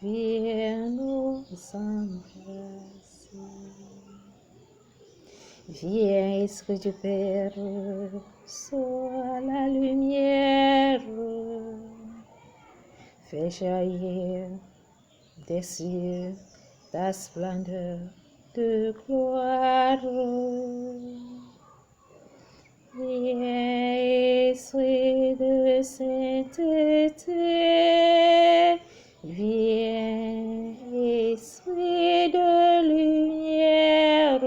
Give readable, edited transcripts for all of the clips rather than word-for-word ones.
viens nous embrasser. Viens, Esprit du Père, sois la lumière, fais jaillir des cieux ta splendeur de gloire. Viens, Esprit de sainteté, viens, Esprit de lumière,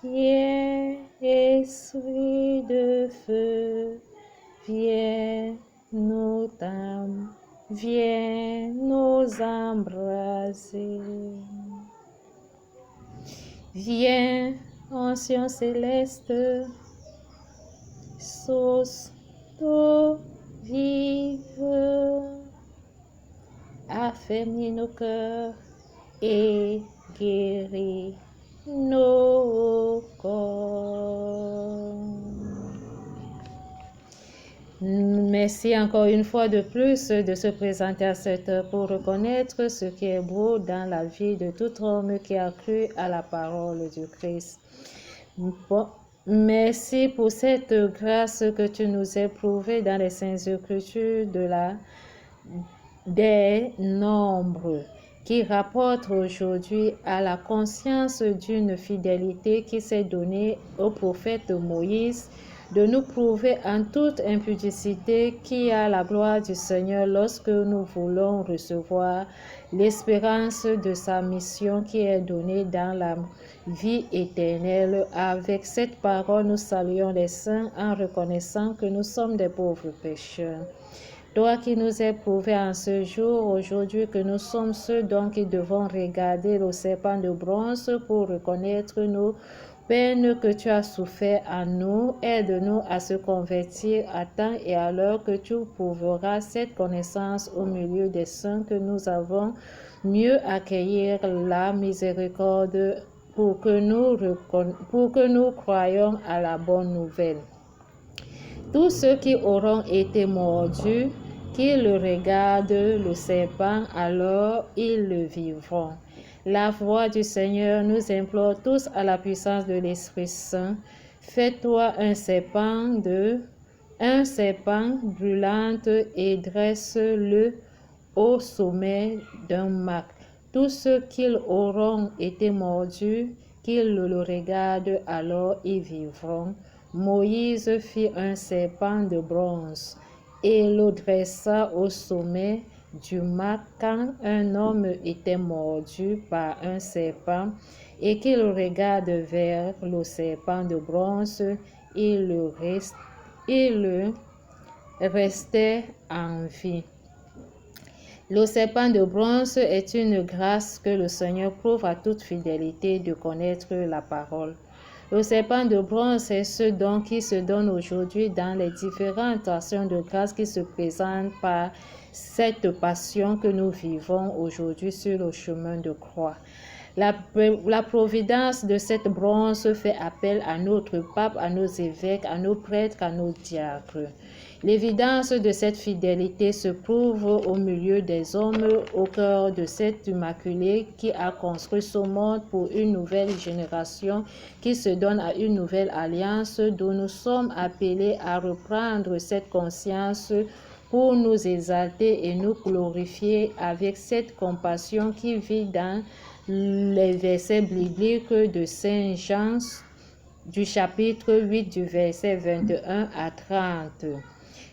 viens, Esprit de feu, viens nous embrasser. Viens, ancien céleste, source d'eau vive, affermis nos cœurs et guéris nos corps. Merci encore une fois de plus de se présenter à cette heure pour reconnaître ce qui est beau dans la vie de tout homme qui a cru à la parole du Christ. Bon, merci pour cette grâce que tu nous as prouvée dans les Saintes Écritures des nombres qui rapportent aujourd'hui à la conscience d'une fidélité qui s'est donnée au prophète Moïse, de nous prouver en toute impudicité qu'il y a la gloire du Seigneur lorsque nous voulons recevoir l'espérance de sa mission qui est donnée dans la vie éternelle. Avec cette parole, nous saluons les saints en reconnaissant que nous sommes des pauvres pécheurs. Toi qui nous es prouvé en ce jour, aujourd'hui, que nous sommes ceux dont qui devons regarder le serpent de bronze pour reconnaître nos peines que tu as souffert à nous, aide-nous à se convertir à temps et à l'heure que tu prouveras cette connaissance au milieu des saints que nous avons mieux accueillir la miséricorde pour que nous croyions à la bonne nouvelle. Tous ceux qui auront été mordus, qu'ils regardent le serpent, alors ils le vivront. La voix du Seigneur nous implore tous à la puissance de l'Esprit Saint. Fais-toi un serpent brûlant et dresse-le au sommet d'un mât. Tous ceux qui auront été mordus, qu'ils le regardent, alors ils vivront. Moïse fit un serpent de bronze et le dressa au sommet du mât quand un homme était mordu par un serpent et qu'il regarde vers le serpent de bronze, il restait en vie. Le serpent de bronze est une grâce que le Seigneur prouve à toute fidélité de connaître la parole. Le serpent de bronze est ce don qui se donne aujourd'hui dans les différentes actions de grâce qui se présentent par cette passion que nous vivons aujourd'hui sur le chemin de croix. La providence de cette bronze fait appel à notre pape, à nos évêques, à nos prêtres, à nos diacres. L'évidence de cette fidélité se prouve au milieu des hommes, au cœur de cet immaculé qui a construit ce monde pour une nouvelle génération qui se donne à une nouvelle alliance dont nous sommes appelés à reprendre cette conscience pour nous exalter et nous glorifier avec cette compassion qui vit dans les versets bibliques de Saint Jean du chapitre 8 du verset 21 à 30.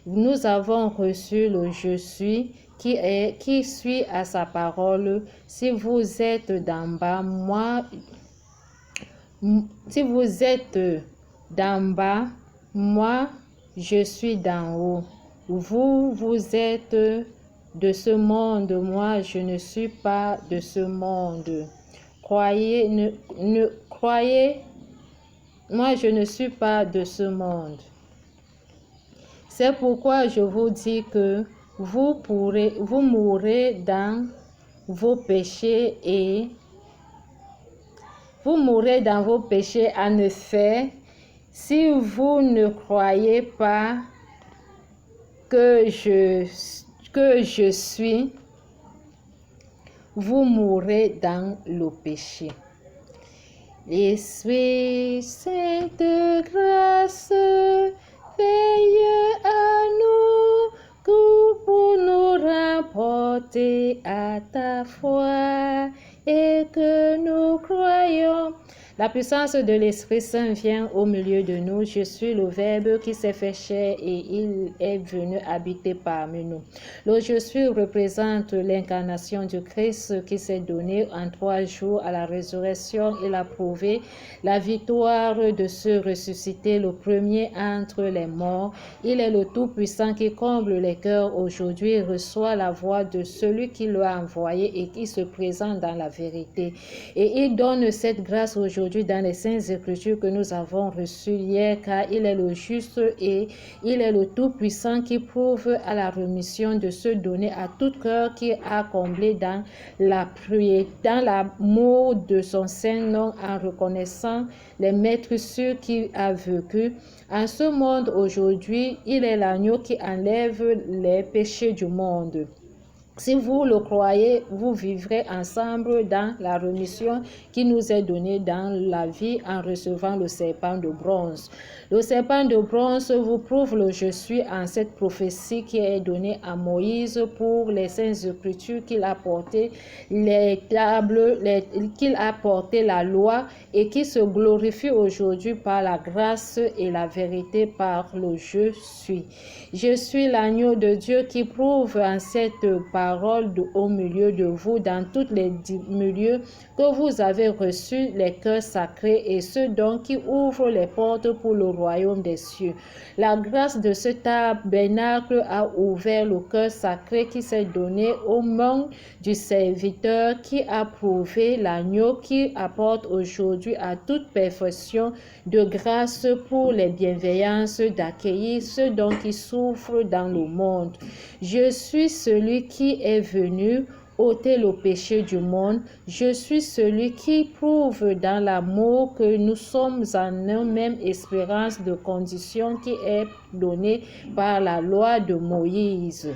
Nous avons reçu le Je suis qui suit à sa parole. Si vous êtes d'en bas, moi je suis d'en haut. Vous êtes de ce monde, moi je ne suis pas de ce monde. Moi je ne suis pas de ce monde. C'est pourquoi je vous dis que vous mourrez dans vos péchés en effet, si vous ne croyez pas que je suis, vous mourrez dans le péché. Esprit Saint de grâce, veille à nous pour nous rapporter à ta foi et que nous croyons. La puissance de l'Esprit Saint vient au milieu de nous. Je suis le Verbe qui s'est fait chair et il est venu habiter parmi nous. Le Je suis représente l'incarnation du Christ qui s'est donné en 3 jours à la résurrection. Il a prouvé la victoire de se ressusciter, le premier entre les morts. Il est le Tout-Puissant qui comble les cœurs aujourd'hui et reçoit la voix de celui qui l'a envoyé et qui se présente dans la vérité. Et il donne cette grâce aujourd'hui dans les Saintes Écritures que nous avons reçues hier, car il est le juste et il est le Tout-Puissant qui prouve à la rémission de se donner à tout cœur qui a comblé dans la prière, dans l'amour de son Saint-Nom, en reconnaissant les maîtres sûrs qui a vécu. En ce monde aujourd'hui, il est l'agneau qui enlève les péchés du monde. Si vous le croyez, vous vivrez ensemble dans la rémission qui nous est donnée dans la vie en recevant le serpent de bronze. Le serpent de bronze vous prouve le je suis en cette prophétie qui est donnée à Moïse pour les Saintes Écritures qu'il a porté les tables, qu'il a porté la loi et qui se glorifie aujourd'hui par la grâce et la vérité par le je suis. Je suis l'agneau de Dieu qui prouve en cette parole au milieu de vous, dans tous les milieux que vous avez reçu les cœurs sacrés et ceux donc qui ouvrent les portes pour le royaume des cieux. La grâce de ce tabernacle a ouvert le cœur sacré qui s'est donné aux mains du serviteur qui a prouvé l'agneau qui apporte aujourd'hui à toute perfection de grâce pour les bienveillances d'accueillir ceux dont qui souffrent dans le monde. Je suis celui qui est venu ôter le péché du monde. Je suis celui qui prouve dans l'amour que nous sommes en une même espérance de condition qui est donnée par la loi de Moïse.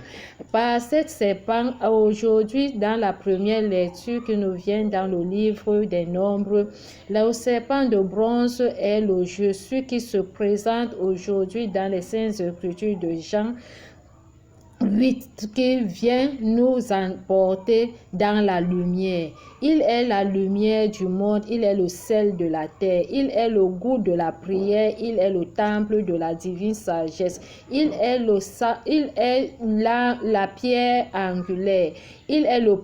Par cette serpent, aujourd'hui, dans la première lecture qui nous vient dans le livre des Nombres, le serpent de bronze est le je suis qui se présente aujourd'hui dans les Saintes Écritures de Jean 8 qui vient nous emporter dans la lumière. Il est la lumière du monde, il est le sel de la terre, il est le goût de la prière, il est le temple de la divine sagesse, il est la pierre angulaire, il est le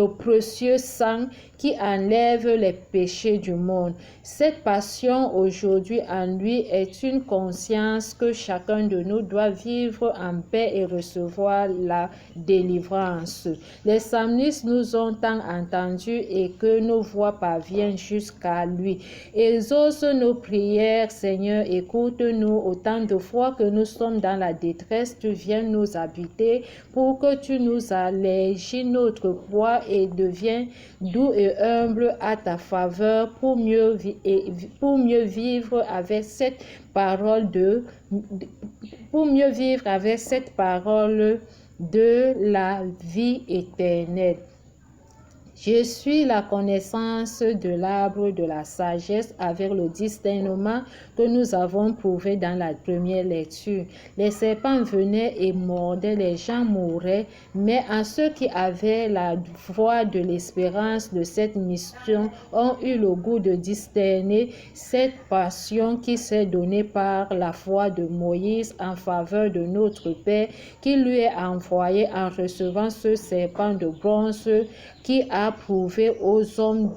précieux sang qui enlève les péchés du monde. Cette passion aujourd'hui en lui est une conscience que chacun de nous doit vivre en paix et recevoir la délivrance. Les psalmistes nous ont tant entendus et que nos voix parviennent jusqu'à lui. Exauce nos prières, Seigneur, écoute-nous. Autant de fois que nous sommes dans la détresse, tu viens nous habiter pour que tu nous allèges notre poids et deviens doux et humble à ta faveur pour mieux vivre avec cette parole de la vie éternelle. Je suis la connaissance de l'arbre de la sagesse avec le discernement que nous avons prouvé dans la première lecture. Les serpents venaient et mordaient, les gens mouraient, mais à ceux qui avaient la foi de l'espérance de cette mission ont eu le goût de discerner cette passion qui s'est donnée par la foi de Moïse en faveur de notre Père qui lui est envoyé en recevant ce serpent de bronze qui a prouvé aux hommes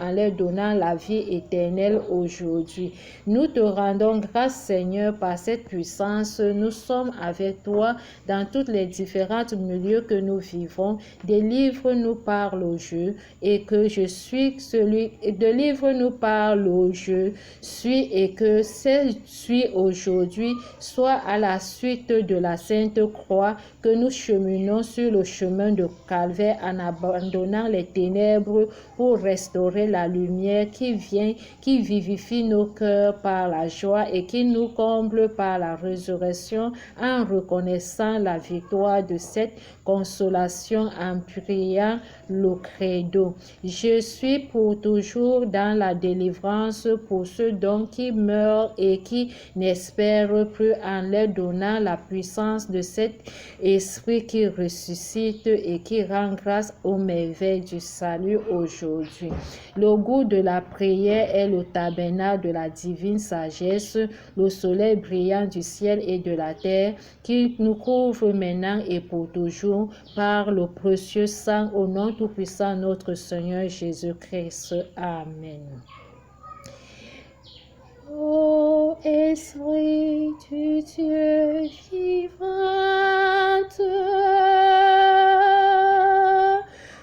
en leur donnant la vie éternelle aujourd'hui. Nous te rendons grâce, Seigneur, par cette puissance. Nous sommes avec toi dans tous les différents milieux que nous vivons. Délivre-nous par le jeu et que je suis celui. Délivre-nous par le jeu, suis et que ce suis aujourd'hui soit à la suite de la Sainte Croix que nous cheminons sur le chemin de calvaire en abandonnant les ténèbres pour restaurer la lumière qui vient, qui vivifie nos cœurs par la joie et qui nous comble par la résurrection en reconnaissant la victoire de cette consolation en priant le credo. Je suis pour toujours dans la délivrance pour ceux donc qui meurent et qui n'espèrent plus en leur donnant la puissance de cet esprit qui ressuscite et qui rend grâce aux merveilles du salut aujourd'hui. Le goût de la prière est le tabernacle de la divine sagesse, le soleil brillant du ciel et de la terre qui nous couvre maintenant et pour toujours par le précieux sang au nom tout-puissant notre Seigneur Jésus-Christ. Amen. Ô Esprit du Dieu vivant,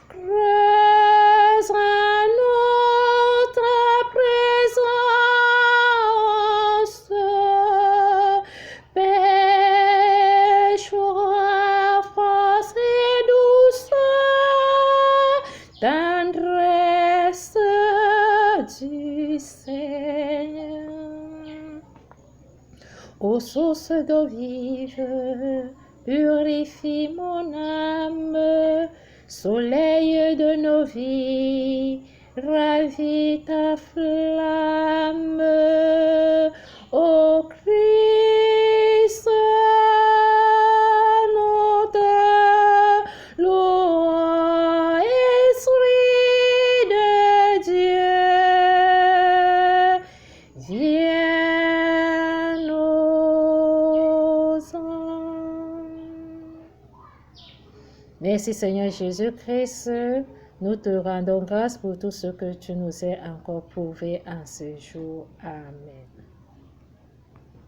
creuse en notre présence, paix, joie, force et douceur, tendresse du Seigneur. Ô source d'eau vive, purifie mon âme, soleil de nos vies, ravis ta flamme. Ô Christ, notre louange, Esprit de Dieu, viens nous en. Merci Seigneur Jésus-Christ, nous te rendons grâce pour tout ce que tu nous as encore prouvé en ce jour. Amen.